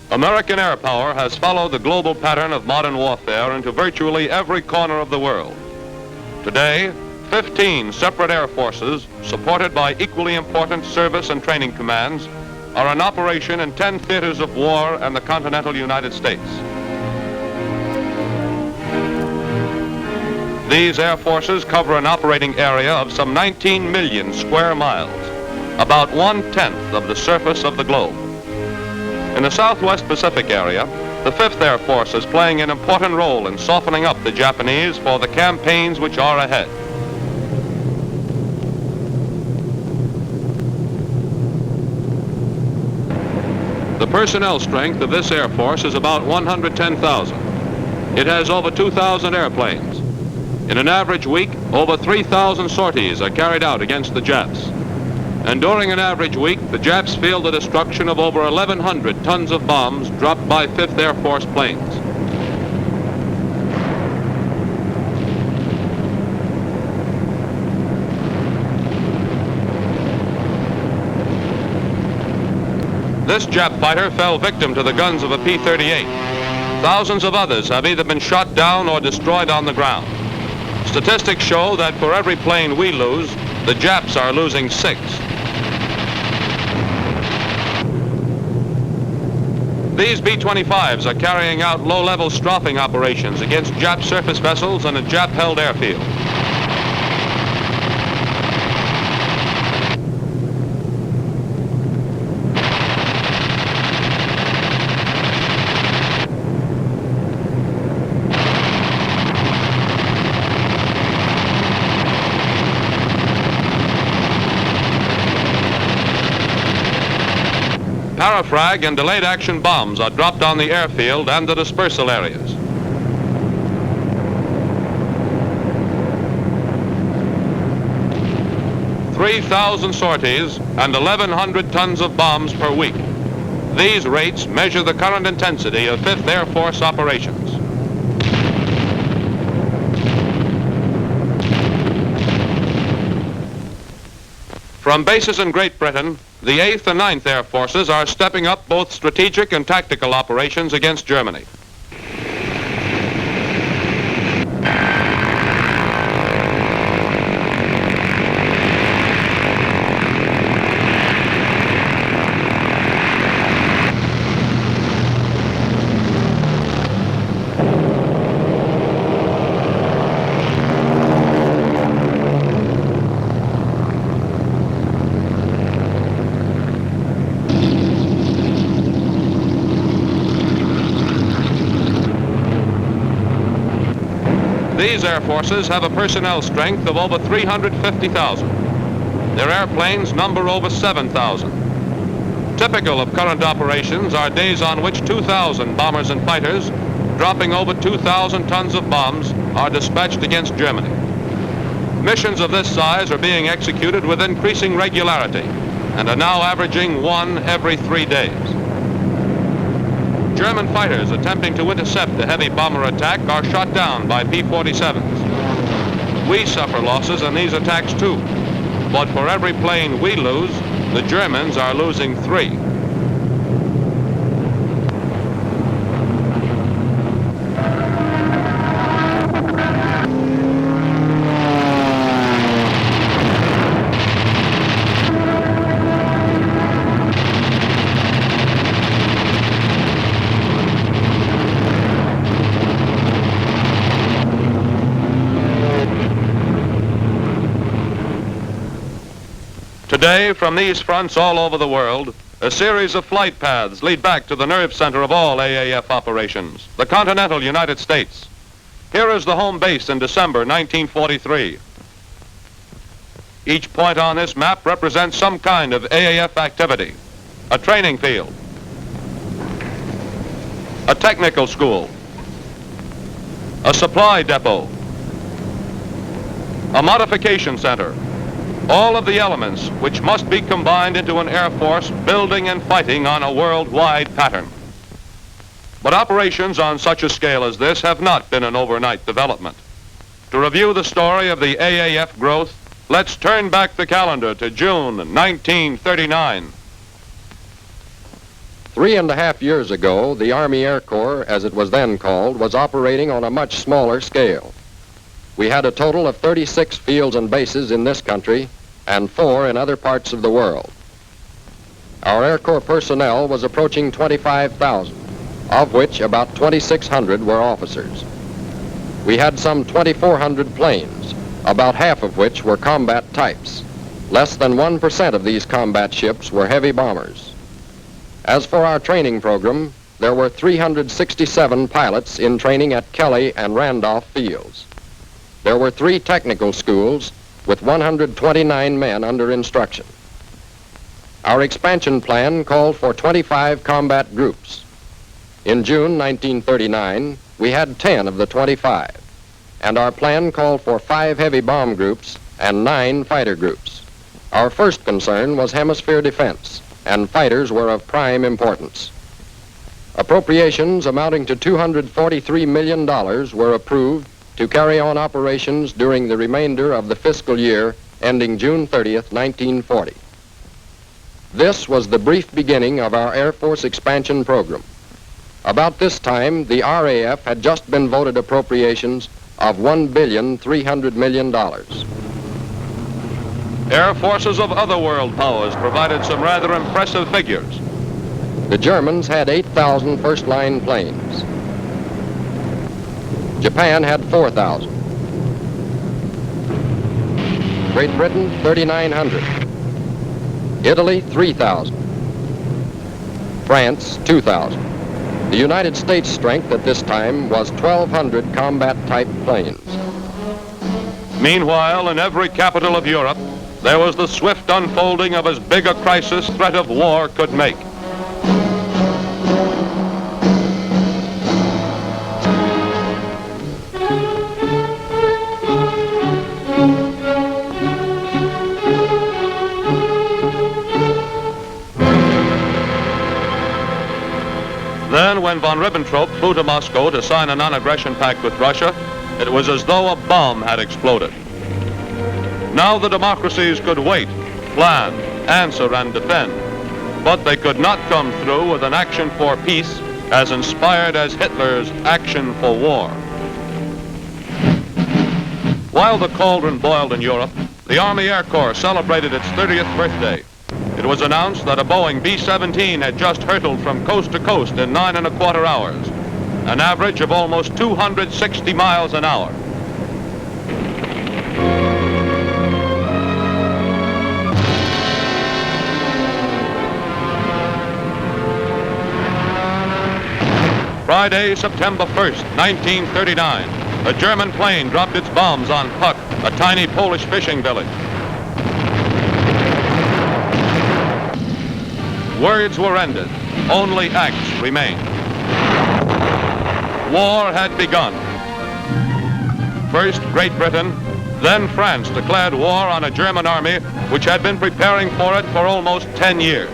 American air power has followed the global pattern of modern warfare into virtually every corner of the world. Today, 15 separate air forces, supported by equally important service and training commands, are in operation in 10 theaters of war and the continental United States. These air forces cover an operating area of some 19 million square miles, about 1/10 of the surface of the globe. In the Southwest Pacific area, the 5th Air Force is playing an important role in softening up the Japanese for the campaigns which are ahead. The personnel strength of this Air Force is about 110,000. It has over 2,000 airplanes. In an average week, over 3,000 sorties are carried out against the Japs. And during an average week, the Japs feel the destruction of over 1,100 tons of bombs dropped by 5th Air Force planes. This Jap fighter fell victim to the guns of a P-38. Thousands of others have either been shot down or destroyed on the ground. Statistics show that for every plane we lose, the Japs are losing 6. These B-25s are carrying out low-level strafing operations against Jap surface vessels in a Jap-held airfield. Parafrag and delayed action bombs are dropped on the airfield and the dispersal areas. "3,000 sorties and 1,100 tons of bombs per week. These rates measure the current intensity of 5th Air Force operations. From bases in Great Britain, the 8th and 9th Air Forces are stepping up both strategic and tactical operations against Germany. These air forces have a personnel strength of over 350,000. Their airplanes number over 7,000. Typical of current operations are days on which 2,000 bombers and fighters, dropping over 2,000 tons of bombs, are dispatched against Germany. Missions of this size are being executed with increasing regularity and are now averaging 1 every 3 days. German fighters attempting to intercept the heavy bomber attack are shot down by P-47s. We suffer losses in these attacks too, but for every plane we lose, the Germans are losing 3. Today, from these fronts all over the world, a series of flight paths lead back to the nerve center of all AAF operations, the continental United States. Here is the home base in December 1943. Each point on this map represents some kind of AAF activity: a training field, a technical school, a supply depot, a modification center, all of the elements which must be combined into an Air Force building and fighting on a worldwide pattern. But operations on such a scale as this have not been an overnight development. To review the story of the AAF growth, let's turn back the calendar to June 1939. 3.5 years ago, the Army Air Corps, as it was then called, was operating on a much smaller scale. We had a total of 36 fields and bases in this country and 4 in other parts of the world. Our Air Corps personnel was approaching 25,000, of which about 2,600 were officers. We had some 2,400 planes, about half of which were combat types. Less than 1% of these combat ships were heavy bombers. As for our training program, there were 367 pilots in training at Kelly and Randolph fields. There were 3 technical schools with 129 men under instruction. Our expansion plan called for 25 combat groups. In June 1939, we had 10 of the 25, and our plan called for 5 heavy bomb groups and 9 fighter groups. Our first concern was hemisphere defense, and fighters were of prime importance. Appropriations amounting to $243 million were approved to carry on operations during the remainder of the fiscal year ending June 30th, 1940. This was the brief beginning of our Air Force expansion program. About this time, the RAF had just been voted appropriations of $1,300 million. Air forces of other world powers provided some rather impressive figures. The Germans had 8,000 first-line planes. Japan had 4,000. Great Britain, 3,900. Italy, 3,000. France, 2,000. The United States strength at this time was 1,200 combat-type planes. Meanwhile, in every capital of Europe, there was the swift unfolding of as big a crisis threat of war could make. Then, when von Ribbentrop flew to Moscow to sign a non-aggression pact with Russia, it was as though a bomb had exploded. Now the democracies could wait, plan, answer, and defend, but they could not come through with an action for peace as inspired as Hitler's action for war. While the cauldron boiled in Europe, the Army Air Corps celebrated its 30th birthday. It was announced that a Boeing B-17 had just hurtled from coast to coast in 9.25 hours, an average of almost 260 miles an hour. Friday, September 1st, 1939, a German plane dropped its bombs on Puck, a tiny Polish fishing village. Words were ended. Only acts remained. War had begun. First Great Britain, then France declared war on a German army which had been preparing for it for almost 10 years.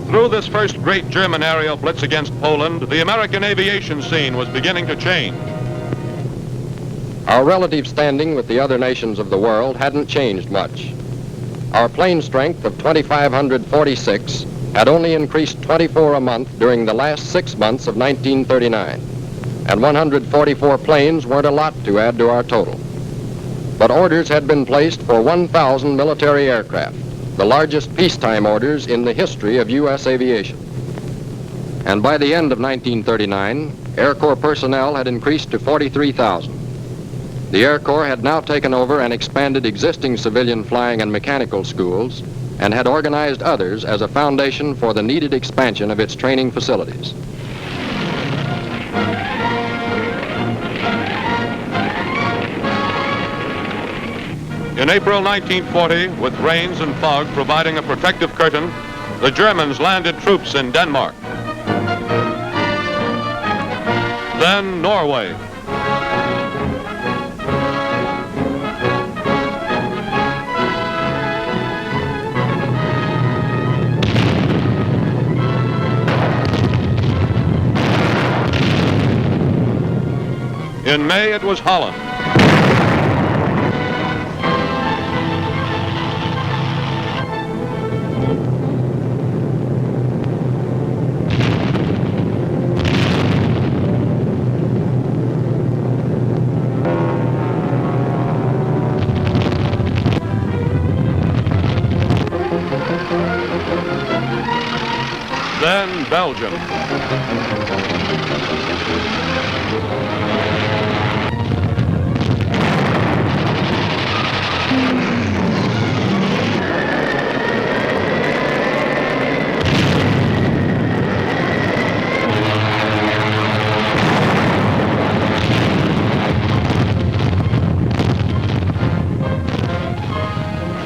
Through this first great German aerial blitz against Poland, the American aviation scene was beginning to change. Our relative standing with the other nations of the world hadn't changed much. Our plane strength of 2,546 had only increased 24 a month during the last 6 months of 1939. and 144 planes weren't a lot to add to our total. But orders had been placed for 1,000 military aircraft, the largest peacetime orders in the history of U.S. aviation. And by the end of 1939, Air Corps personnel had increased to 43,000. The Air Corps had now taken over and expanded existing civilian flying and mechanical schools and had organized others as a foundation for the needed expansion of its training facilities. In April 1940, with rains and fog providing a protective curtain, the Germans landed troops in Denmark. Then Norway. In May, it was Holland. Then Belgium.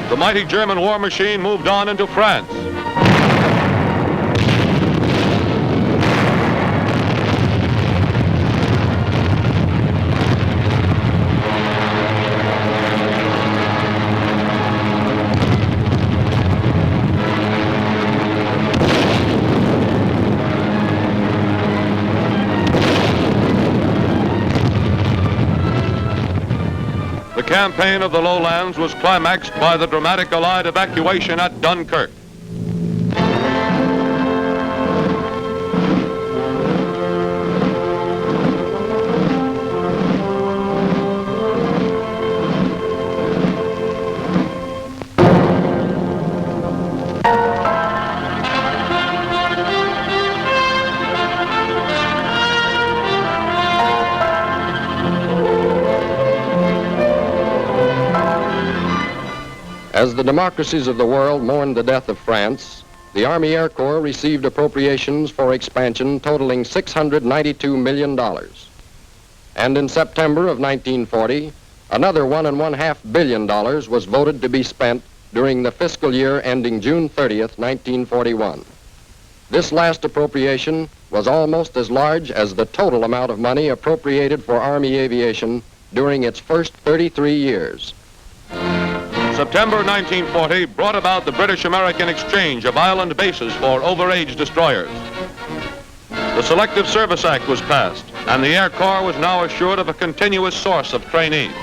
The mighty German war machine moved on into France. The campaign of the lowlands was climaxed by the dramatic Allied evacuation at Dunkirk. As the democracies of the world mourned the death of France, the Army Air Corps received appropriations for expansion totaling $692 million. And in September of 1940, another $1.5 billion was voted to be spent during the fiscal year ending June 30th, 1941. This last appropriation was almost as large as the total amount of money appropriated for Army aviation during its first 33 years. September 1940 brought about the British-American exchange of island bases for overage destroyers. The Selective Service Act was passed, and the Air Corps was now assured of a continuous source of trainees.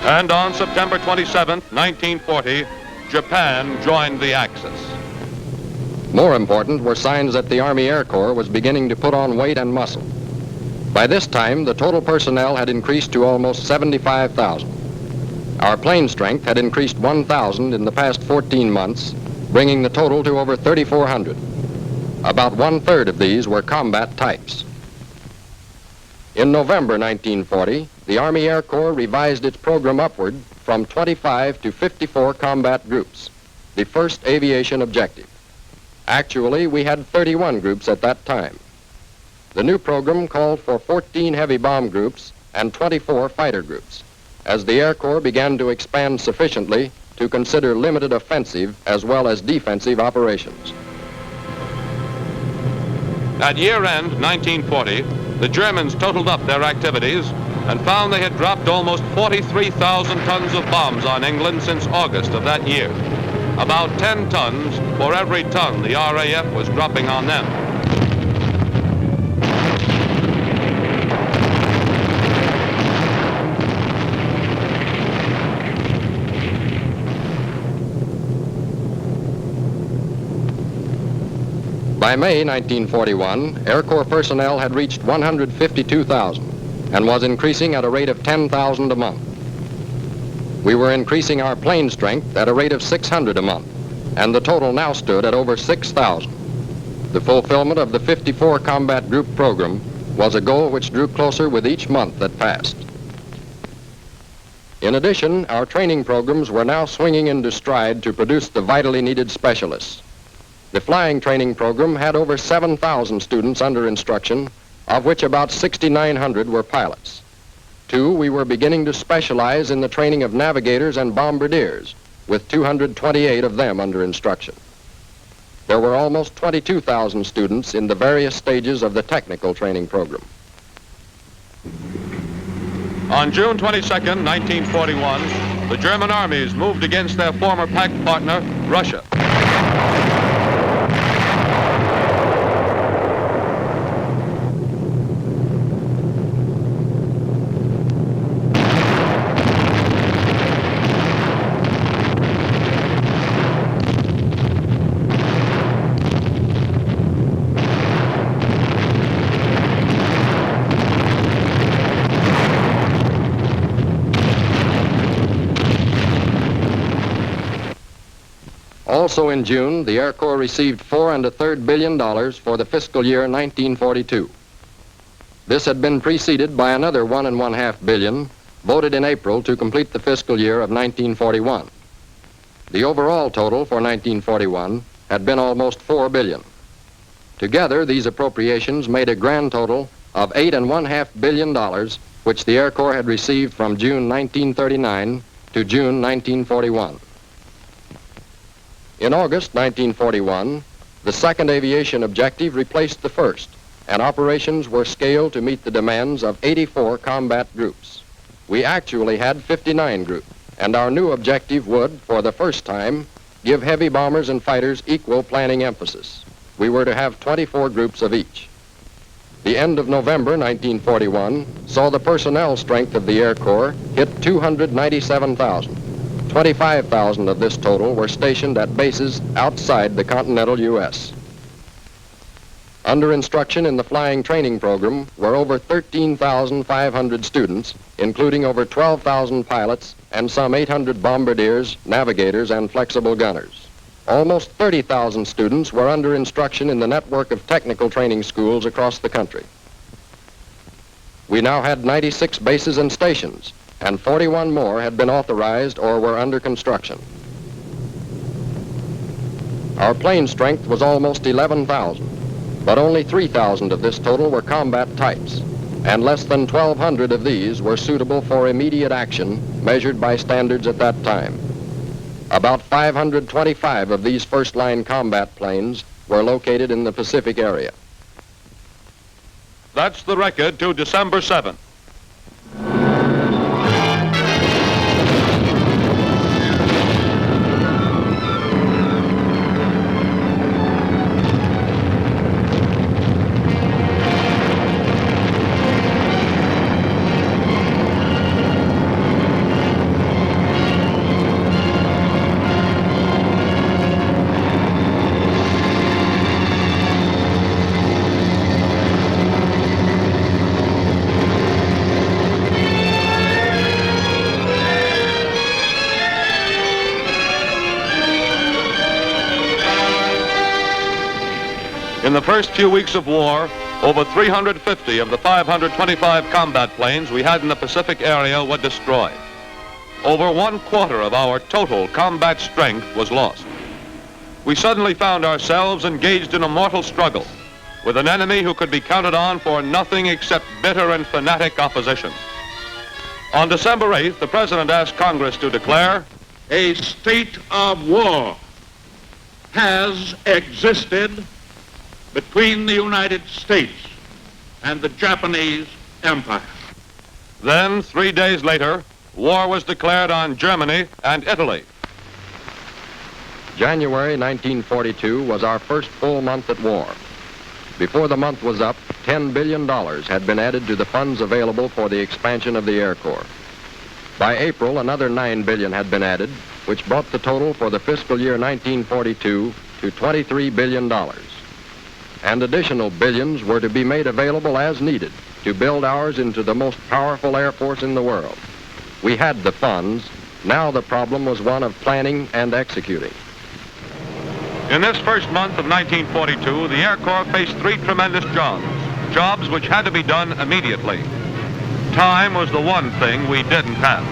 And on September 27, 1940, Japan joined the Axis. More important were signs that the Army Air Corps was beginning to put on weight and muscle. By this time, the total personnel had increased to almost 75,000. Our plane strength had increased 1,000 in the past 14 months, bringing the total to over 3,400. About 1/3 of these were combat types. In November 1940, the Army Air Corps revised its program upward from 25 to 54 combat groups, the first aviation objective. Actually, we had 31 groups at that time. The new program called for 14 heavy bomb groups and 24 fighter groups, as the Air Corps began to expand sufficiently to consider limited offensive as well as defensive operations. At year-end 1940, the Germans totaled up their activities and found they had dropped almost 43,000 tons of bombs on England since August of that year. About 10 tons for every ton the RAF was dropping on them. By May 1941, Air Corps personnel had reached 152,000 and was increasing at a rate of 10,000 a month. We were increasing our plane strength at a rate of 600 a month, and the total now stood at over 6,000. The fulfillment of the 54 Combat Group program was a goal which drew closer with each month that passed. In addition, our training programs were now swinging into stride to produce the vitally needed specialists. The flying training program had over 7,000 students under instruction, of which about 6,900 were pilots. Two, we were beginning to specialize in the training of navigators and bombardiers, with 228 of them under instruction. There were almost 22,000 students in the various stages of the technical training program. On June 22nd, 1941, the German armies moved against their former pact partner, Russia. Also in June, the Air Corps received $4.33 billion for the fiscal year 1942. This had been preceded by another $1.5 billion voted in April to complete the fiscal year of 1941. The overall total for 1941 had been almost $4 billion. Together, these appropriations made a grand total of $8.5 billion, which the Air Corps had received from June 1939 to June 1941. In August 1941, the second aviation objective replaced the first, and operations were scaled to meet the demands of 84 combat groups. We actually had 59 groups, and our new objective would, for the first time, give heavy bombers and fighters equal planning emphasis. We were to have 24 groups of each. The end of November 1941 saw the personnel strength of the Air Corps hit 297,000. 25,000 of this total were stationed at bases outside the continental U.S. Under instruction in the flying training program were over 13,500 students, including over 12,000 pilots and some 800 bombardiers, navigators, and flexible gunners. Almost 30,000 students were under instruction in the network of technical training schools across the country. We now had 96 bases and stations, and 41 more had been authorized or were under construction. Our plane strength was almost 11,000, but only 3,000 of this total were combat types, and less than 1,200 of these were suitable for immediate action measured by standards at that time. About 525 of these first-line combat planes were located in the Pacific area. That's the record to December 7th. In the first few weeks of war, over 350 of the 525 combat planes we had in the Pacific area were destroyed. Over 1/4 of our total combat strength was lost. We suddenly found ourselves engaged in a mortal struggle with an enemy who could be counted on for nothing except bitter and fanatic opposition. On December 8th, the President asked Congress to declare, "A state of war has existed between the United States and the Japanese Empire." Then, 3 days later, war was declared on Germany and Italy. January 1942 was our first full month at war. Before the month was up, $10 billion had been added to the funds available for the expansion of the Air Corps. By April, another $9 billion had been added, which brought the total for the fiscal year 1942 to $23 billion. and additional billions were to be made available as needed to build ours into the most powerful Air Force in the world. We had the funds. Now the problem was one of planning and executing. In this first month of 1942, the Air Corps faced three tremendous jobs which had to be done immediately. Time was the one thing we didn't have.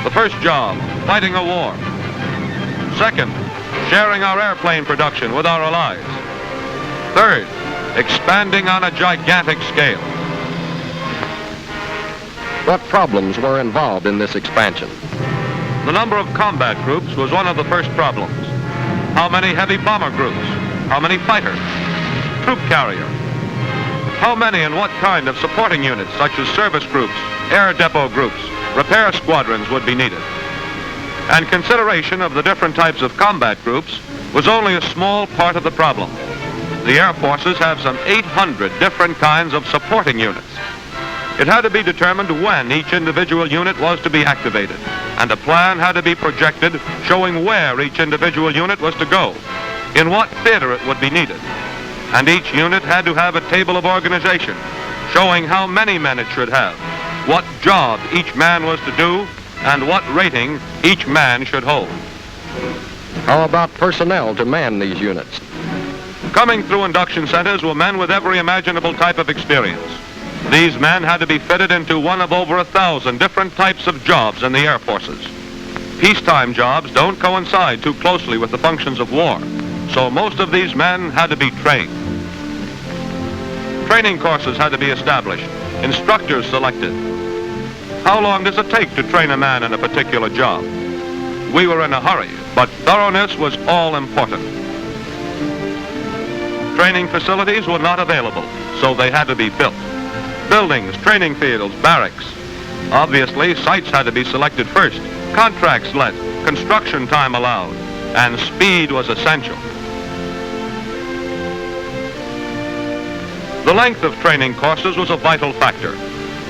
The first job, fighting a war. Second, sharing our airplane production with our allies. Third, expanding on a gigantic scale. What problems were involved in this expansion? The number of combat groups was one of the first problems. How many heavy bomber groups? How many fighters? Troop carrier? How many and what kind of supporting units, such as service groups, air depot groups, repair squadrons would be needed? And consideration of the different types of combat groups was only a small part of the problem. The Air Forces have some 800 different kinds of supporting units. It had to be determined when each individual unit was to be activated, and a plan had to be projected showing where each individual unit was to go, in what theater it would be needed. And each unit had to have a table of organization showing how many men it should have, what job each man was to do, and what rating each man should hold. How about personnel to man these units? Coming through induction centers were men with every imaginable type of experience. These men had to be fitted into one of over 1,000 different types of jobs in the Air Forces. Peacetime jobs don't coincide too closely with the functions of war, so most of these men had to be trained. Training courses had to be established, instructors selected. How long does it take to train a man in a particular job? We were in a hurry, but thoroughness was all important. Training facilities were not available, so they had to be built. Buildings, training fields, barracks. Obviously, sites had to be selected first, contracts let, construction time allowed, and speed was essential. The length of training courses was a vital factor.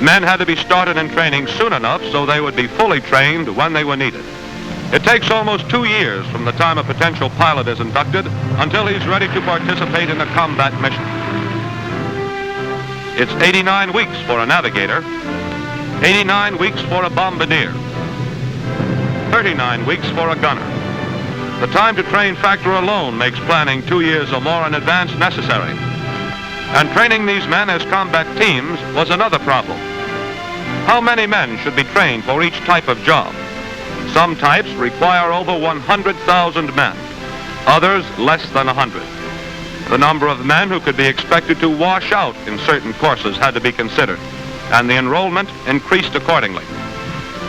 Men had to be started in training soon enough so they would be fully trained when they were needed. It takes almost 2 years from the time a potential pilot is inducted until he's ready to participate in a combat mission. It's 89 weeks for a navigator, 89 weeks for a bombardier, 39 weeks for a gunner. The time to train factor alone makes planning 2 years or more in advance necessary. And training these men as combat teams was another problem. How many men should be trained for each type of job? Some types require over 100,000 men, others less than 100. The number of men who could be expected to wash out in certain courses had to be considered, and the enrollment increased accordingly.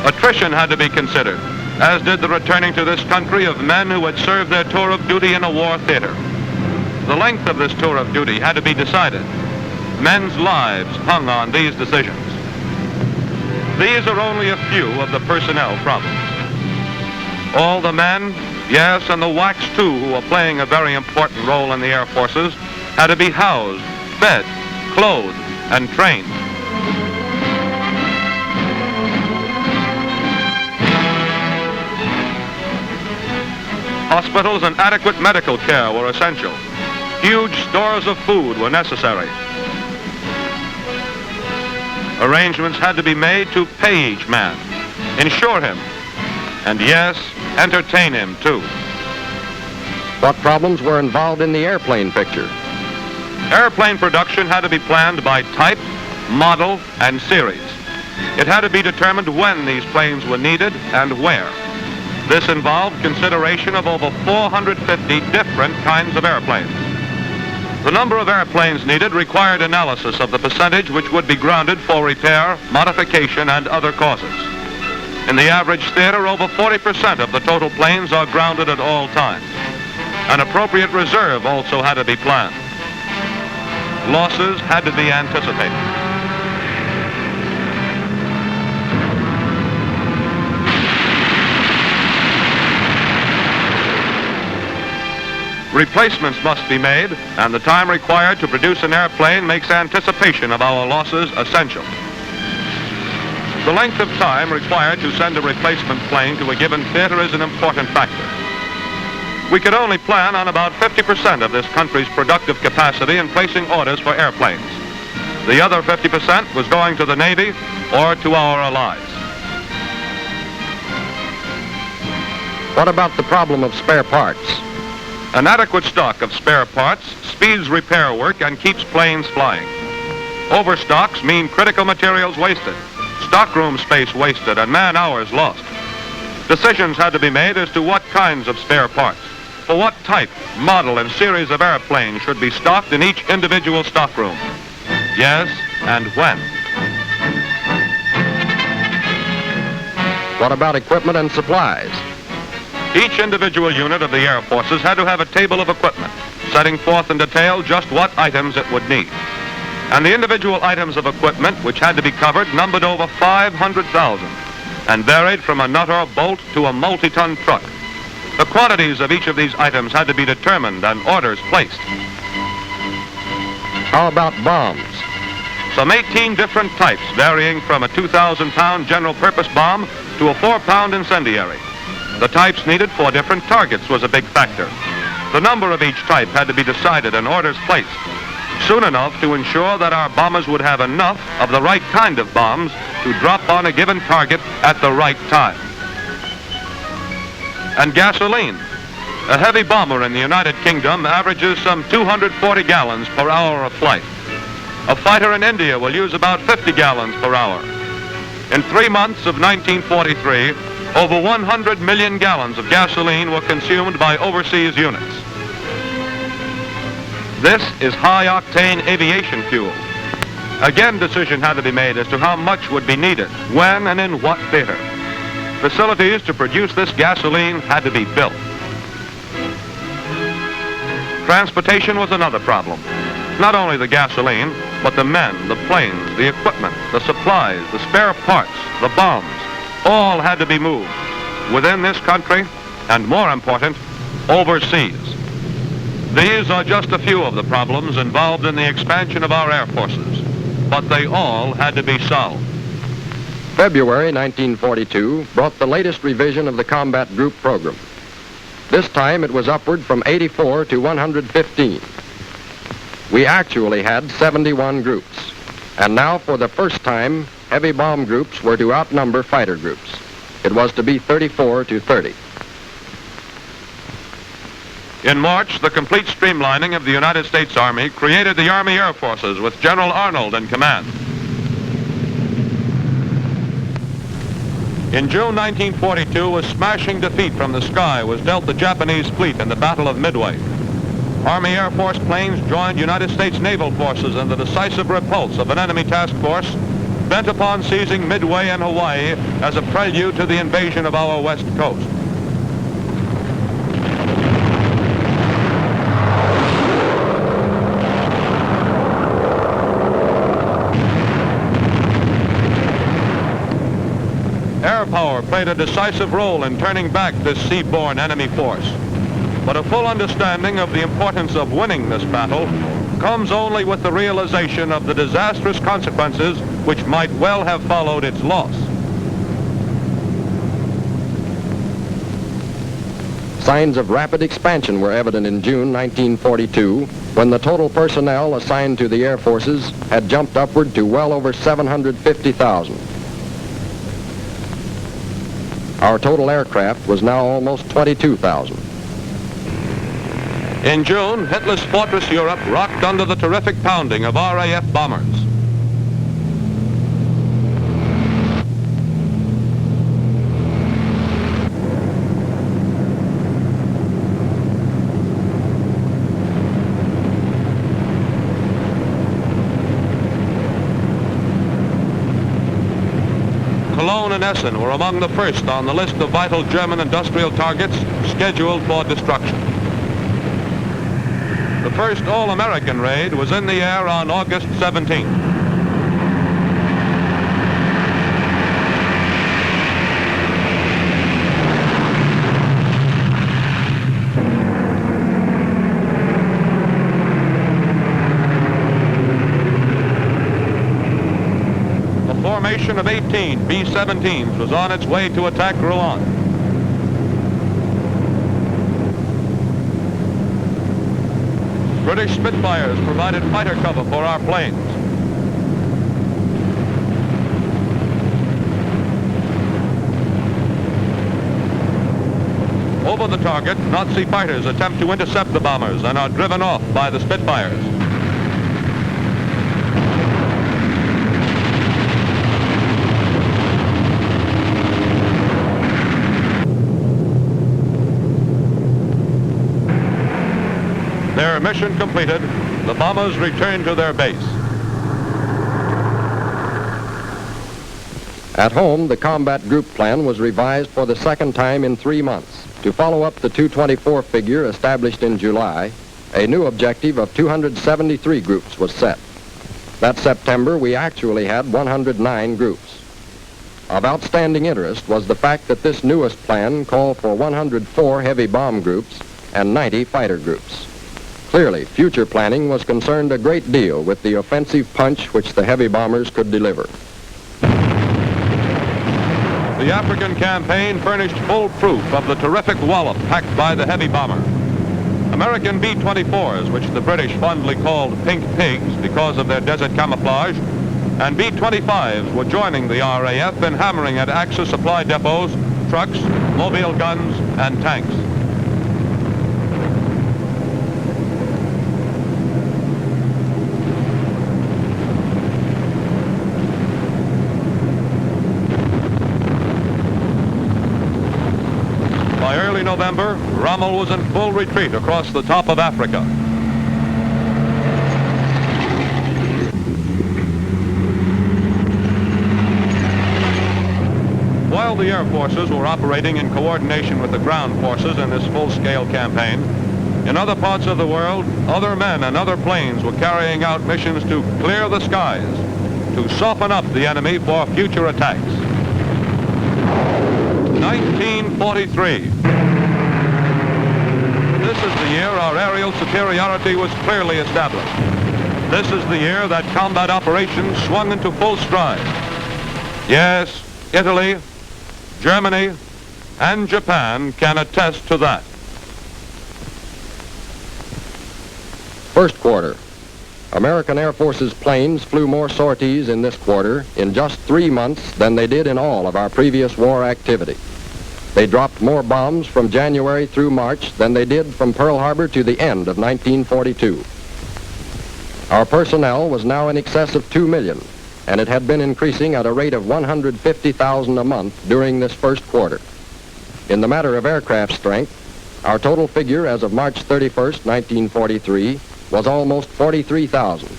Attrition had to be considered, as did the returning to this country of men who had served their tour of duty in a war theater. The length of this tour of duty had to be decided. Men's lives hung on these decisions. These are only a few of the personnel problems. All the men, yes, and the WACs too, who are playing a very important role in the Air Forces, had to be housed, fed, clothed, and trained. Hospitals and adequate medical care were essential. Huge stores of food were necessary. Arrangements had to be made to pay each man, insure him, and yes, entertain him too. What problems were involved in the airplane picture? Airplane production had to be planned by type, model, and series. It had to be determined when these planes were needed and where. This involved consideration of over 450 different kinds of airplanes. The number of airplanes needed required analysis of the percentage which would be grounded for repair, modification, and other causes. In the average theater, over 40% of the total planes are grounded at all times. An appropriate reserve also had to be planned. Losses had to be anticipated. Replacements must be made, and the time required to produce an airplane makes anticipation of our losses essential. The length of time required to send a replacement plane to a given theater is an important factor. We could only plan on about 50% of this country's productive capacity in placing orders for airplanes. The other 50% was going to the Navy or to our allies. What about the problem of spare parts? An adequate stock of spare parts speeds repair work and keeps planes flying. Overstocks mean critical materials wasted, stockroom space wasted, and man-hours lost. Decisions had to be made as to what kinds of spare parts, for what type, model, and series of airplanes should be stocked in each individual stockroom. Yes, and when. What about equipment and supplies? Each individual unit of the Air Forces had to have a table of equipment, setting forth in detail just what items it would need. And the individual items of equipment which had to be covered numbered over 500,000 and varied from a nutter bolt to a multi-ton truck. The quantities of each of these items had to be determined and orders placed. How about bombs? Some 18 different types, varying from a 2,000-pound general-purpose bomb to a 4-pound incendiary. The types needed for different targets was a big factor. The number of each type had to be decided and orders placed soon enough to ensure that our bombers would have enough of the right kind of bombs to drop on a given target at the right time. And gasoline. A heavy bomber in the United Kingdom averages some 240 gallons per hour of flight. A fighter in India will use about 50 gallons per hour. In 3 months of 1943, over 100 million gallons of gasoline were consumed by overseas units. This is high-octane aviation fuel. Again, decision had to be made as to how much would be needed, when and in what theater. Facilities to produce this gasoline had to be built. Transportation was another problem. Not only the gasoline, but the men, the planes, the equipment, the supplies, the spare parts, the bombs, all had to be moved within this country and, more important, overseas. These are just a few of the problems involved in the expansion of our air forces, but they all had to be solved. February 1942 brought the latest revision of the combat group program. This time it was upward from 84 to 115. We actually had 71 groups, and now for the first time, heavy bomb groups were to outnumber fighter groups. It was to be 34 to 30. In March, the complete streamlining of the United States Army created the Army Air Forces with General Arnold in command. In June 1942, a smashing defeat from the sky was dealt the Japanese fleet in the Battle of Midway. Army Air Force planes joined United States naval forces in the decisive repulse of an enemy task force bent upon seizing Midway and Hawaii as a prelude to the invasion of our west coast. Air power played a decisive role in turning back this seaborne enemy force. But a full understanding of the importance of winning this battle comes only with the realization of the disastrous consequences which might well have followed its loss. Signs of rapid expansion were evident in June 1942, when the total personnel assigned to the Air Forces had jumped upward to well over 750,000. Our total aircraft was now almost 22,000. In June, Hitler's fortress Europe rocked under the terrific pounding of RAF bombers. Cologne and Essen were among the first on the list of vital German industrial targets scheduled for destruction. The first all-American raid was in the air on August 17th. Formation of 18 B-17s was on its way to attack Rouen. British Spitfires provided fighter cover for our planes. Over the target, Nazi fighters attempt to intercept the bombers and are driven off by the Spitfires. Their mission completed, the bombers return to their base. At home, the combat group plan was revised for the second time in 3 months. To follow up the 224 figure established in July, a new objective of 273 groups was set. That September, we actually had 109 groups. Of outstanding interest was the fact that this newest plan called for 104 heavy bomb groups and 90 fighter groups. Clearly, future planning was concerned a great deal with the offensive punch which the heavy bombers could deliver. The African campaign furnished full proof of the terrific wallop packed by the heavy bomber. American B-24s, which the British fondly called pink pigs because of their desert camouflage, and B-25s were joining the RAF in hammering at Axis supply depots, trucks, mobile guns, and tanks. By early November, Rommel was in full retreat across the top of Africa. While the air forces were operating in coordination with the ground forces in this full-scale campaign, in other parts of the world, other men and other planes were carrying out missions to clear the skies, to soften up the enemy for future attacks. 1943. This is the year our aerial superiority was clearly established. This is the year that combat operations swung into full stride. Yes, Italy, Germany, and Japan can attest to that. First quarter. American Air Force's planes flew more sorties in this quarter in just 3 months than they did in all of our previous war activity. They dropped more bombs from January through March than they did from Pearl Harbor to the end of 1942. Our personnel was now in excess of 2 million, and it had been increasing at a rate of 150,000 a month during this first quarter. In the matter of aircraft strength, our total figure as of March 31st, 1943, was almost 43,000,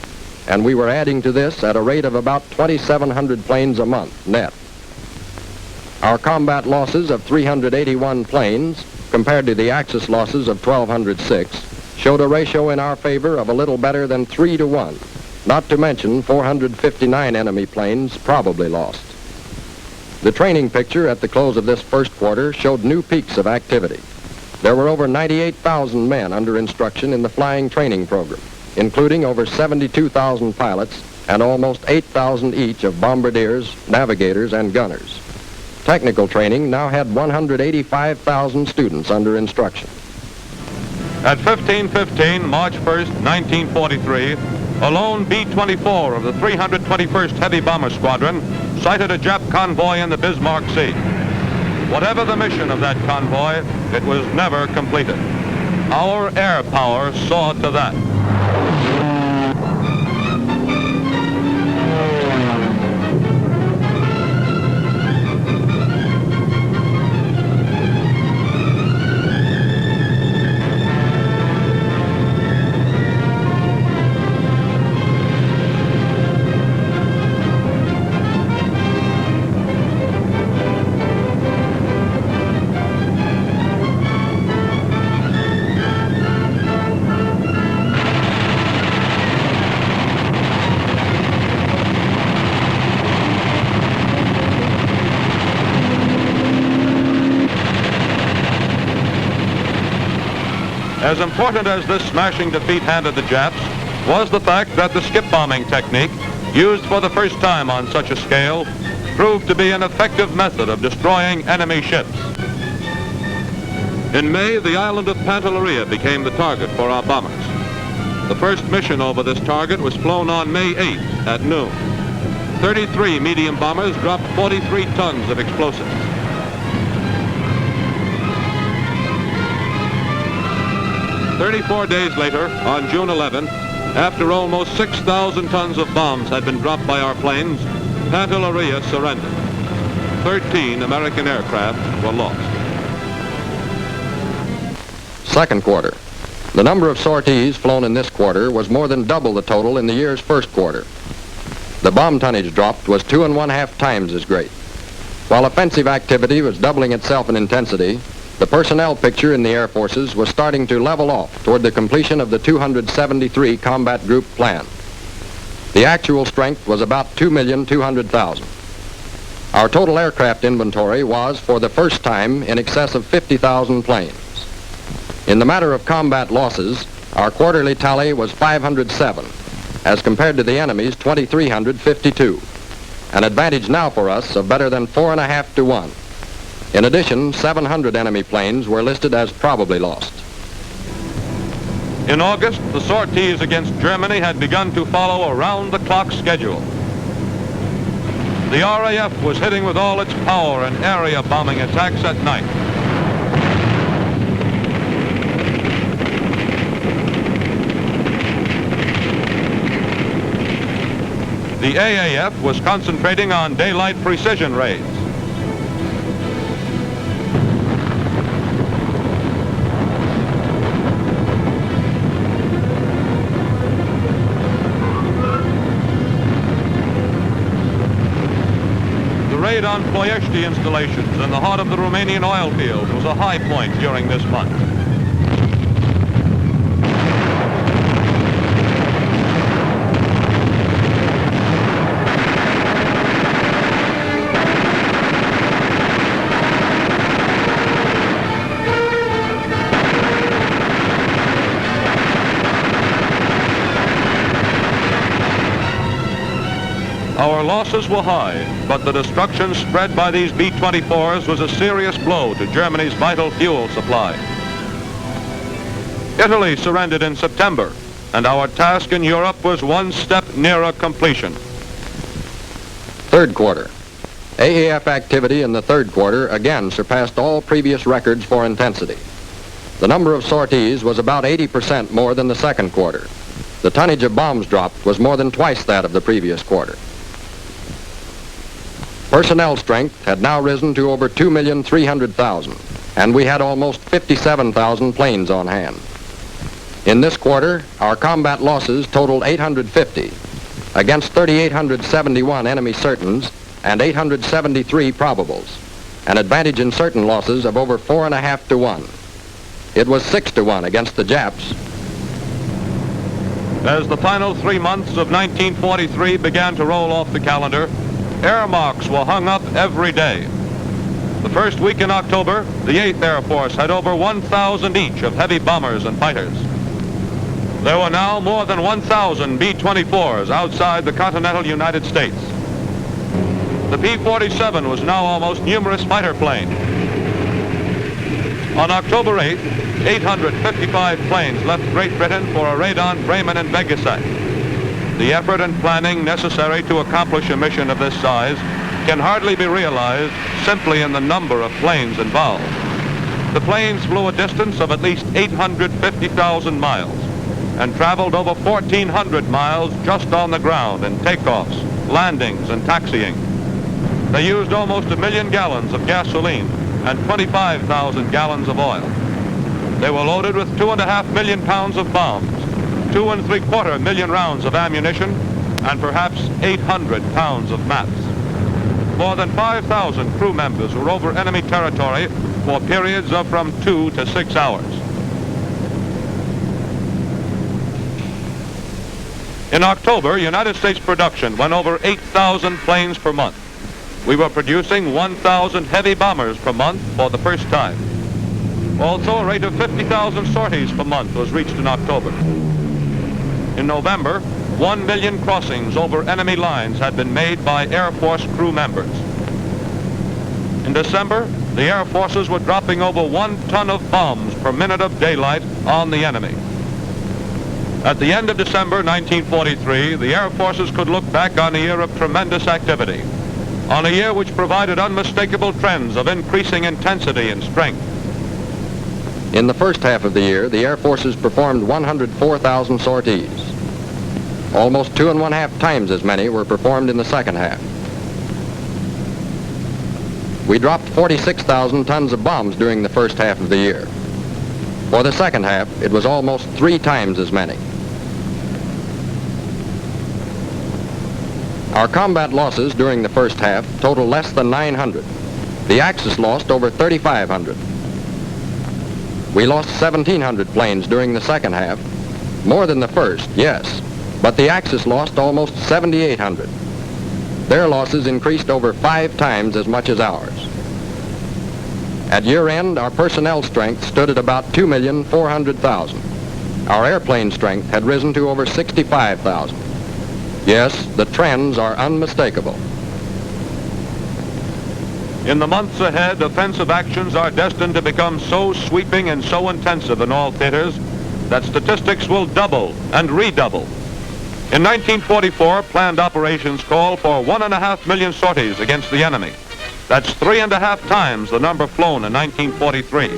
and we were adding to this at a rate of about 2,700 planes a month net. Our combat losses of 381 planes, compared to the Axis losses of 1,206, showed a ratio in our favor of a little better than 3 to 1, not to mention 459 enemy planes probably lost. The training picture at the close of this first quarter showed new peaks of activity. There were over 98,000 men under instruction in the flying training program, including over 72,000 pilots and almost 8,000 each of bombardiers, navigators, and gunners. Technical training now had 185,000 students under instruction. At 15:15, March 1st, 1943, a lone B-24 of the 321st Heavy Bomber Squadron sighted a Jap convoy in the Bismarck Sea. Whatever the mission of that convoy, it was never completed. Our air power saw to that. As important as this smashing defeat handed the Japs was the fact that the skip bombing technique, used for the first time on such a scale, proved to be an effective method of destroying enemy ships. In May, the island of Pantelleria became the target for our bombers. The first mission over this target was flown on May 8th at noon. 33 medium bombers dropped 43 tons of explosives. "34 days later, on June 11th, after almost 6,000 tons of bombs had been dropped by our planes, Pantelleria surrendered. 13 American aircraft were lost." Second quarter. The number of sorties flown in this quarter was more than double the total in the year's first quarter. The bomb tonnage dropped was 2.5 times as great. While offensive activity was doubling itself in intensity, the personnel picture in the Air Forces was starting to level off toward the completion of the 273 combat group plan. The actual strength was about 2,200,000. Our total aircraft inventory was, for the first time, in excess of 50,000 planes. In the matter of combat losses, our quarterly tally was 507, as compared to the enemy's 2,352, an advantage now for us of better than 4.5 to 1. In addition, 700 enemy planes were listed as probably lost. In August, the sorties against Germany had begun to follow a round-the-clock schedule. The RAF was hitting with all its power and area bombing attacks at night. The AAF was concentrating on daylight precision raids. The raid on Ploiești installations in the heart of the Romanian oil fields was a high point during this month. Our losses were high, but the destruction spread by these B-24s was a serious blow to Germany's vital fuel supply. Italy surrendered in September, and our task in Europe was one step nearer completion. Third quarter. AAF activity in the third quarter again surpassed all previous records for intensity. The number of sorties was about 80% more than the second quarter. The tonnage of bombs dropped was more than twice that of the previous quarter. Personnel strength had now risen to over 2,300,000, and we had almost 57,000 planes on hand. In this quarter, our combat losses totaled 850, against 3,871 enemy certains and 873 probables, an advantage in certain losses of over 4.5 to 1. It was 6 to 1 against the Japs. As the final 3 months of 1943 began to roll off the calendar, air marks were hung up every day. The first week in October, the 8th Air Force had over 1,000 each of heavy bombers and fighters. There were now more than 1,000 B-24s outside the continental United States. The P-47 was now our most numerous fighter plane. On October 8th, 855 planes left Great Britain for a raid on Bremen and Vegasek. The effort and planning necessary to accomplish a mission of this size can hardly be realized simply in the number of planes involved. The planes flew a distance of at least 850,000 miles and traveled over 1,400 miles just on the ground in takeoffs, landings, and taxiing. They used almost 1 million gallons of gasoline and 25,000 gallons of oil. They were loaded with 2.5 million pounds of bombs, 2.75 million rounds of ammunition, and perhaps 800 pounds of maps. More than 5,000 crew members were over enemy territory for periods of from 2 to 6 hours. In October, United States production went over 8,000 planes per month. We were producing 1,000 heavy bombers per month for the first time. Also, a rate of 50,000 sorties per month was reached in October. In November, 1 million crossings over enemy lines had been made by Air Force crew members. In December, the Air Forces were dropping over 1 ton of bombs per minute of daylight on the enemy. At the end of December 1943, the Air Forces could look back on a year of tremendous activity, on a year which provided unmistakable trends of increasing intensity and strength. In the first half of the year, the Air Forces performed 104,000 sorties. Almost 2.5 times as many were performed in the second half. We dropped 46,000 tons of bombs during the first half of the year. For the second half, it was almost 3 times as many. Our combat losses during the first half total less than 900. The Axis lost over 3,500. We lost 1,700 planes during the second half, more than the first, yes, but the Axis lost almost 7,800. Their losses increased over 5 times as much as ours. At year end, our personnel strength stood at about 2,400,000. Our airplane strength had risen to over 65,000. Yes, the trends are unmistakable. In the months ahead, offensive actions are destined to become so sweeping and so intensive in all theaters that statistics will double and redouble. In 1944, planned operations call for 1.5 million sorties against the enemy. That's 3.5 times the number flown in 1943.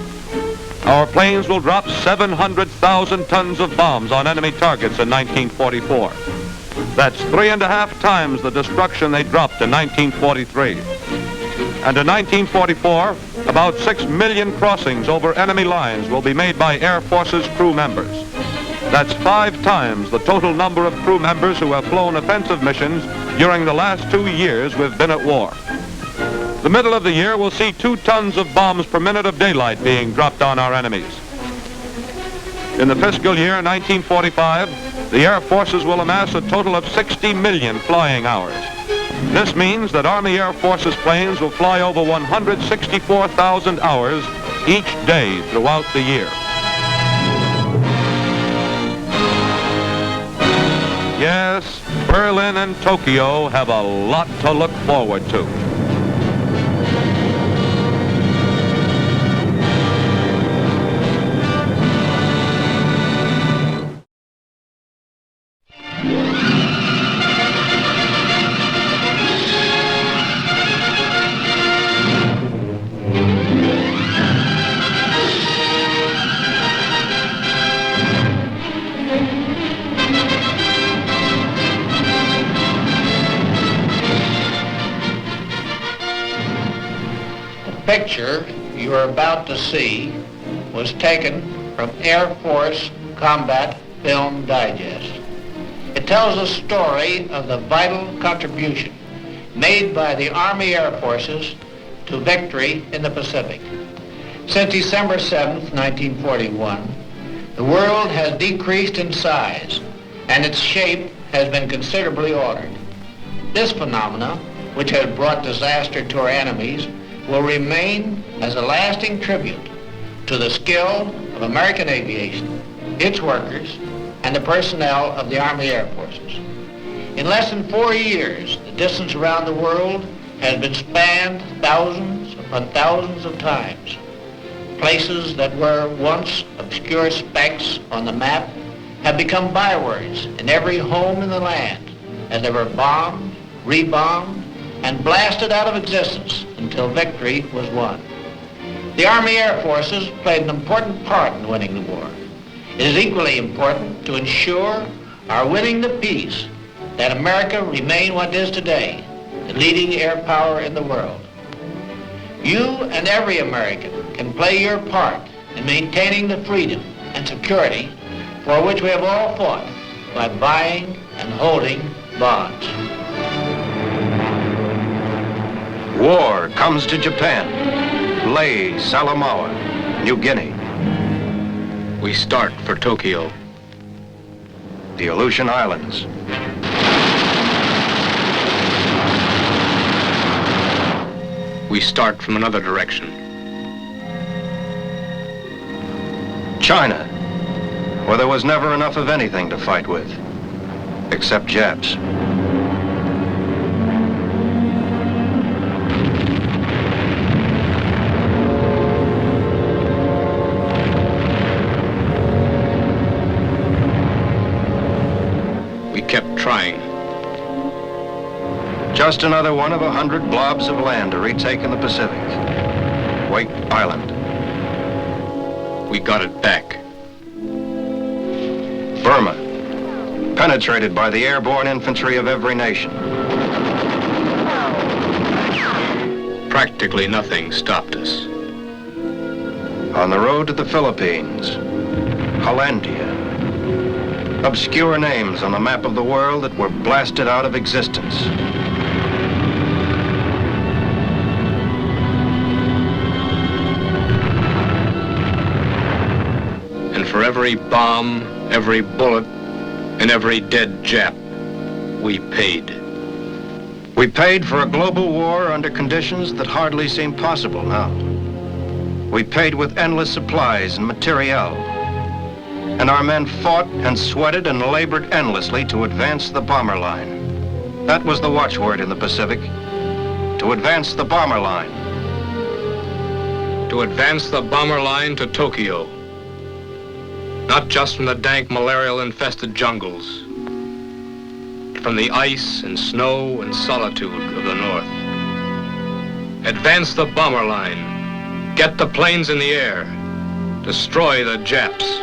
Our planes will drop 700,000 tons of bombs on enemy targets in 1944. That's 3.5 times the destruction they dropped in 1943. And in 1944, about 6 million crossings over enemy lines will be made by Air Forces crew members. That's 5 times the total number of crew members who have flown offensive missions during the last 2 years we've been at war. The middle of the year will see 2 tons of bombs per minute of daylight being dropped on our enemies. In the fiscal year 1945, the Air Forces will amass a total of 60 million flying hours. This means that Army Air Forces planes will fly over 164,000 hours each day throughout the year. Yes, Berlin and Tokyo have a lot to look forward to. The picture you are about to see was taken from Air Force Combat Film Digest. It tells a story of the vital contribution made by the Army Air Forces to victory in the Pacific. Since December 7th, 1941, the world has decreased in size and its shape has been considerably altered. This phenomena, which has brought disaster to our enemies, will remain as a lasting tribute to the skill of American aviation, its workers, and the personnel of the Army Air Forces. In less than 4 years, the distance around the world has been spanned thousands upon thousands of times. Places that were once obscure specks on the map have become bywords in every home in the land as they were bombed, rebombed, and blasted out of existence until victory was won. The Army Air Forces played an important part in winning the war. It is equally important to ensure our winning the peace that America remain what it is today, the leading air power in the world. You and every American can play your part in maintaining the freedom and security for which we have all fought by buying and holding bonds. War comes to Japan, Leh, Salamaua, New Guinea. We start for Tokyo. The Aleutian Islands. We start from another direction. China, where there was never enough of anything to fight with, except Japs. trying. Just another one of 100 blobs of land to retake in the Pacific. Wake Island. We got it back. Burma, penetrated by the airborne infantry of every nation. Practically nothing stopped us. On the road to the Philippines, Hollandia. Obscure names on the map of the world that were blasted out of existence. And for every bomb, every bullet, and every dead Jap, we paid. We paid for a global war under conditions that hardly seem possible now. We paid with endless supplies and materiel. And our men fought and sweated and labored endlessly to advance the bomber line. That was the watchword in the Pacific. To advance the bomber line. To advance the bomber line to Tokyo. Not just from the dank malarial-infested jungles, but from the ice and snow and solitude of the north. Advance the bomber line. Get the planes in the air. Destroy the Japs.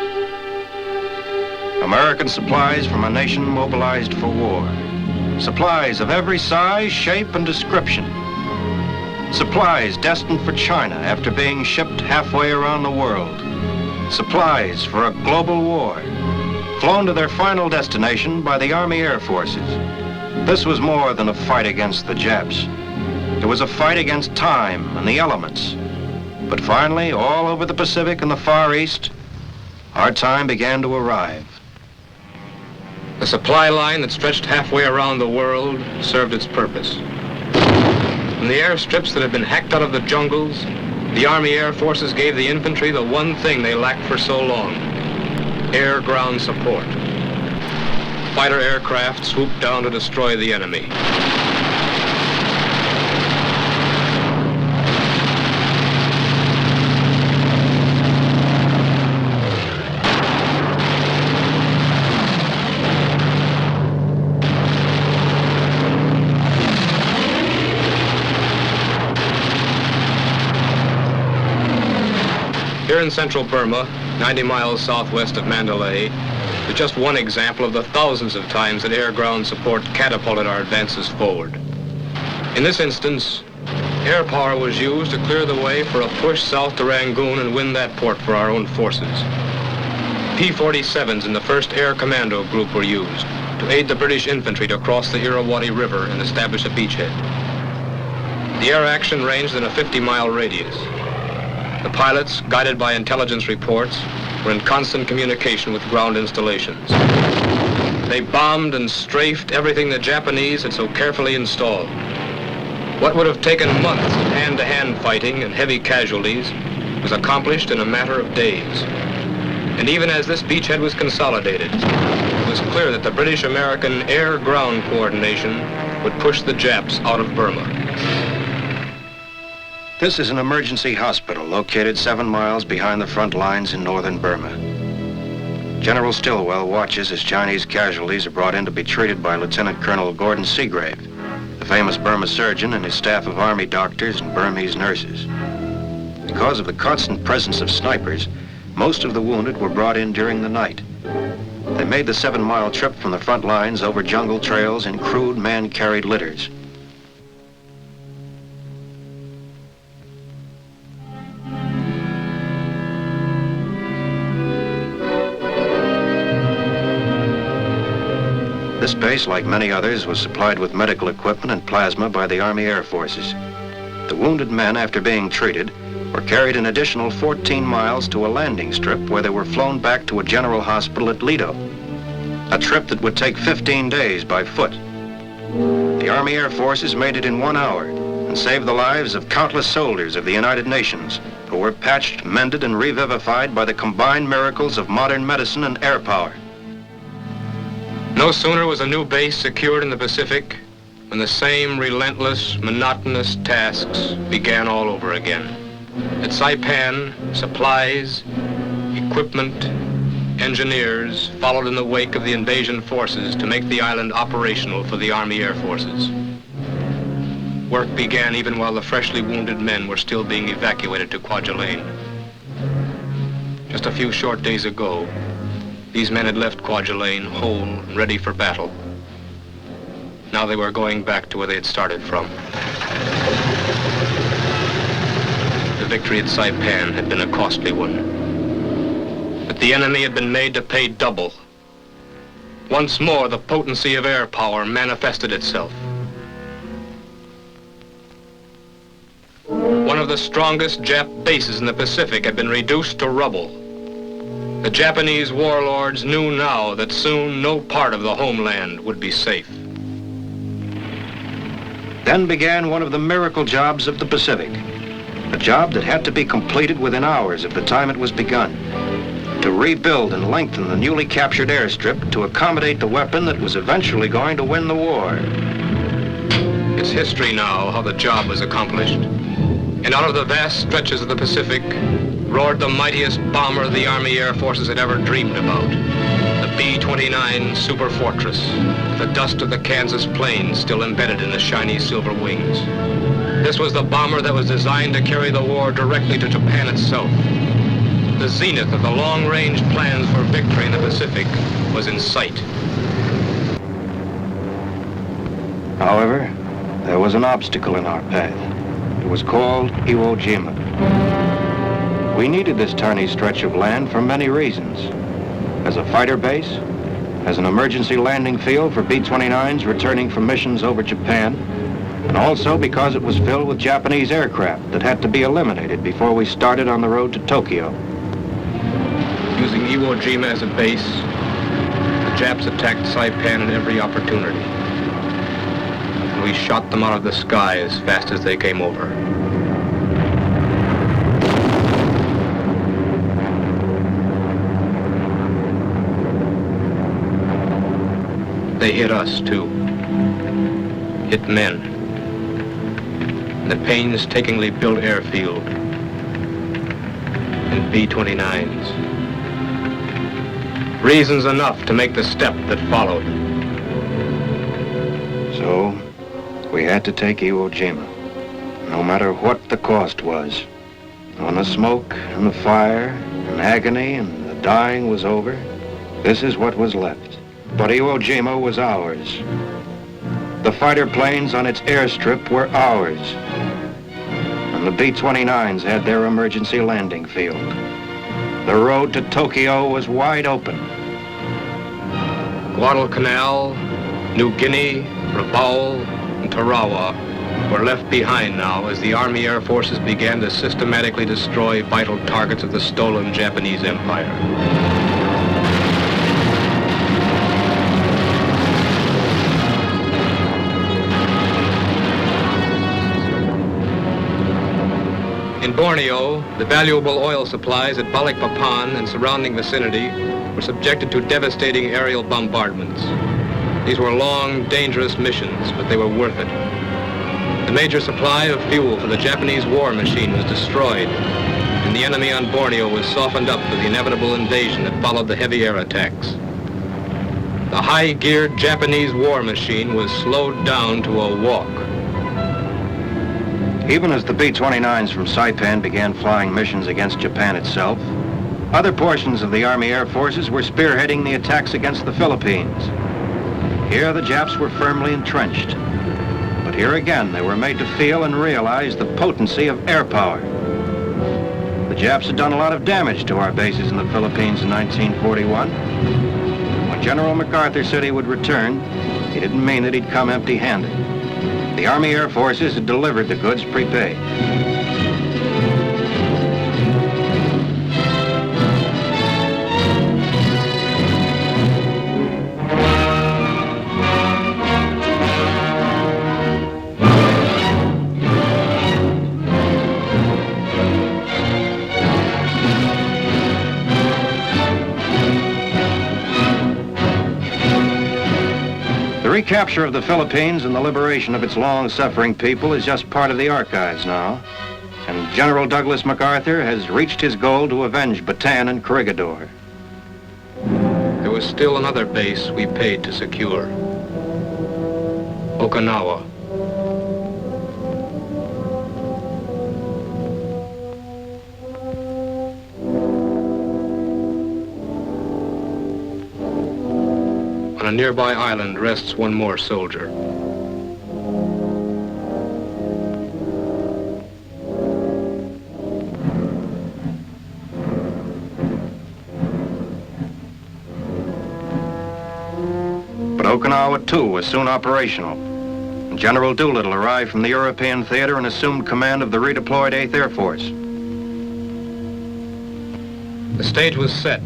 American supplies from a nation mobilized for war. Supplies of every size, shape, and description. Supplies destined for China after being shipped halfway around the world. Supplies for a global war, flown to their final destination by the Army Air Forces. This was more than a fight against the Japs. It was a fight against time and the elements. But finally, all over the Pacific and the Far East, our time began to arrive. The supply line that stretched halfway around the world served its purpose. From the airstrips that had been hacked out of the jungles, the Army Air Forces gave the infantry the one thing they lacked for so long: air-ground support. Fighter aircraft swooped down to destroy the enemy. Here in central Burma, 90 miles southwest of Mandalay, is just one example of the thousands of times that air-ground support catapulted our advances forward. In this instance, air power was used to clear the way for a push south to Rangoon and win that port for our own forces. P-47s in the 1st Air Commando Group were used to aid the British infantry to cross the Irrawaddy River and establish a beachhead. The air action ranged in a 50-mile radius. The pilots, guided by intelligence reports, were in constant communication with ground installations. They bombed and strafed everything the Japanese had so carefully installed. What would have taken months of hand-to-hand fighting and heavy casualties was accomplished in a matter of days. And even as this beachhead was consolidated, it was clear that the British-American air-ground coordination would push the Japs out of Burma. This is an emergency hospital located 7 miles behind the front lines in northern Burma. General Stilwell watches as Chinese casualties are brought in to be treated by Lieutenant Colonel Gordon Seagrave, the famous Burma surgeon, and his staff of Army doctors and Burmese nurses. Because of the constant presence of snipers, most of the wounded were brought in during the night. They made the 7-mile trip from the front lines over jungle trails in crude man-carried litters. This base, like many others, was supplied with medical equipment and plasma by the Army Air Forces. The wounded men, after being treated, were carried an additional 14 miles to a landing strip where they were flown back to a general hospital at Lido, a trip that would take 15 days by foot. The Army Air Forces made it in 1 hour and saved the lives of countless soldiers of the United Nations who were patched, mended, and revivified by the combined miracles of modern medicine and air power. No sooner was a new base secured in the Pacific when the same relentless, monotonous tasks began all over again. At Saipan, supplies, equipment, engineers followed in the wake of the invasion forces to make the island operational for the Army Air Forces. Work began even while the freshly wounded men were still being evacuated to Kwajalein. Just a few short days ago, these men had left Kwajalein whole and ready for battle. Now they were going back to where they had started from. The victory at Saipan had been a costly one. But the enemy had been made to pay double. Once more, the potency of air power manifested itself. One of the strongest Jap bases in the Pacific had been reduced to rubble. The Japanese warlords knew now that soon no part of the homeland would be safe. Then began one of the miracle jobs of the Pacific. A job that had to be completed within hours of the time it was begun. To rebuild and lengthen the newly captured airstrip to accommodate the weapon that was eventually going to win the war. It's history now how the job was accomplished. And out of the vast stretches of the Pacific roared the mightiest bomber the Army Air Forces had ever dreamed about. The B-29 Super Fortress, the dust of the Kansas plains still embedded in the shiny silver wings. This was the bomber that was designed to carry the war directly to Japan itself. The zenith of the long-range plans for victory in the Pacific was in sight. However, there was an obstacle in our path. It was called Iwo Jima. We needed this tiny stretch of land for many reasons. As a fighter base, as an emergency landing field for B-29s returning from missions over Japan, and also because it was filled with Japanese aircraft that had to be eliminated before we started on the road to Tokyo. Using Iwo Jima as a base, the Japs attacked Saipan at every opportunity. And we shot them out of the sky as fast as they came over. They hit us, too. Hit men. In the painstakingly built airfield. In B-29s. Reasons enough to make the step that followed. So, we had to take Iwo Jima, no matter what the cost was. When the smoke and the fire and agony and the dying was over, this is what was left. But Iwo Jima was ours. The fighter planes on its airstrip were ours. And the B-29s had their emergency landing field. The road to Tokyo was wide open. Guadalcanal, New Guinea, Rabaul, and Tarawa were left behind now as the Army Air Forces began to systematically destroy vital targets of the stolen Japanese Empire. In Borneo, the valuable oil supplies at Balikpapan and surrounding vicinity were subjected to devastating aerial bombardments. These were long, dangerous missions, but they were worth it. The major supply of fuel for the Japanese war machine was destroyed, and the enemy on Borneo was softened up for the inevitable invasion that followed the heavy air attacks. The high-geared Japanese war machine was slowed down to a walk. Even as the B-29s from Saipan began flying missions against Japan itself, other portions of the Army Air Forces were spearheading the attacks against the Philippines. Here the Japs were firmly entrenched. But here again they were made to feel and realize the potency of air power. The Japs had done a lot of damage to our bases in the Philippines in 1941. When General MacArthur said he would return, he didn't mean that he'd come empty-handed. The Army Air Forces had delivered the goods prepaid. The recapture of the Philippines and the liberation of its long-suffering people is just part of the archives now. And General Douglas MacArthur has reached his goal to avenge Bataan and Corregidor. was still another base we paid to secure. Okinawa. On a nearby island rests one more soldier. But Okinawa, too, was soon operational. General Doolittle arrived from the European theater and assumed command of the redeployed 8th Air Force. The stage was set,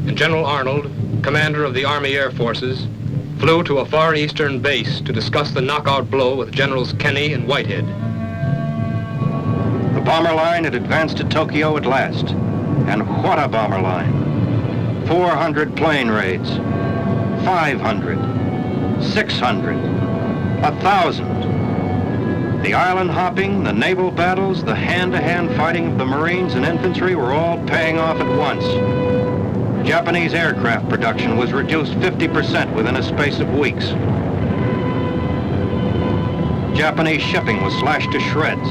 and General Arnold, commander of the Army Air Forces, flew to a far eastern base to discuss the knockout blow with Generals Kenny and Whitehead. The bomber line had advanced to Tokyo at last. And what a bomber line. 400 plane raids. 500. 600. 1,000. The island hopping, the naval battles, the hand-to-hand fighting of the Marines and infantry were all paying off at once. Japanese aircraft production was reduced 50% within a space of weeks. Japanese shipping was slashed to shreds,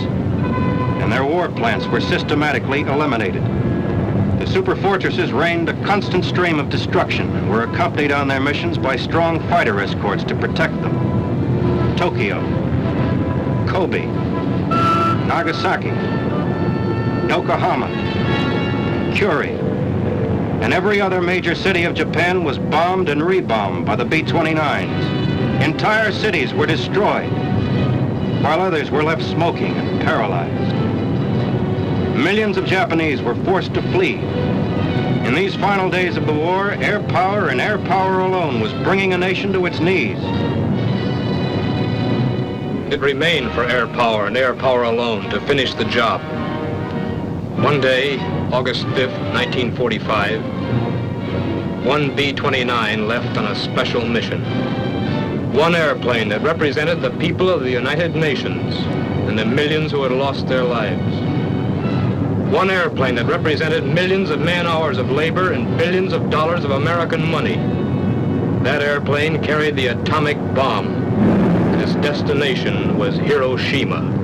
and their war plants were systematically eliminated. The superfortresses rained a constant stream of destruction and were accompanied on their missions by strong fighter escorts to protect them. Tokyo, Kobe, Nagasaki, Yokohama, Curie, and every other major city of Japan was bombed and rebombed by the B-29s. Entire cities were destroyed, while others were left smoking and paralyzed. Millions of Japanese were forced to flee. In these final days of the war, air power and air power alone was bringing a nation to its knees. It remained for air power and air power alone to finish the job. One day, August 5th, 1945, one B-29 left on a special mission. One airplane that represented the people of the United Nations and the millions who had lost their lives. One airplane that represented millions of man-hours of labor and billions of dollars of American money. That airplane carried the atomic bomb. Its destination was Hiroshima.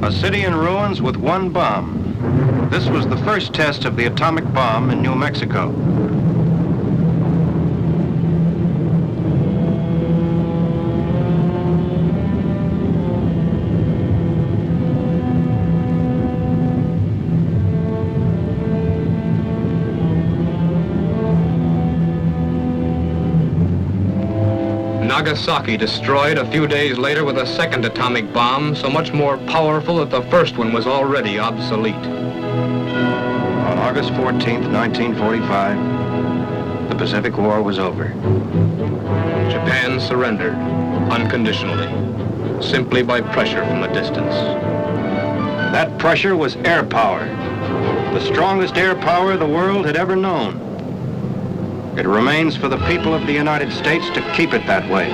A city in ruins with one bomb. This was the first test of the atomic bomb in New Mexico. Nagasaki destroyed a few days later with a second atomic bomb, so much more powerful that the first one was already obsolete. On August 14th, 1945, the Pacific War was over. Japan surrendered unconditionally, simply by pressure from a distance. That pressure was air power, the strongest air power the world had ever known. It remains for the people of the United States to keep it that way.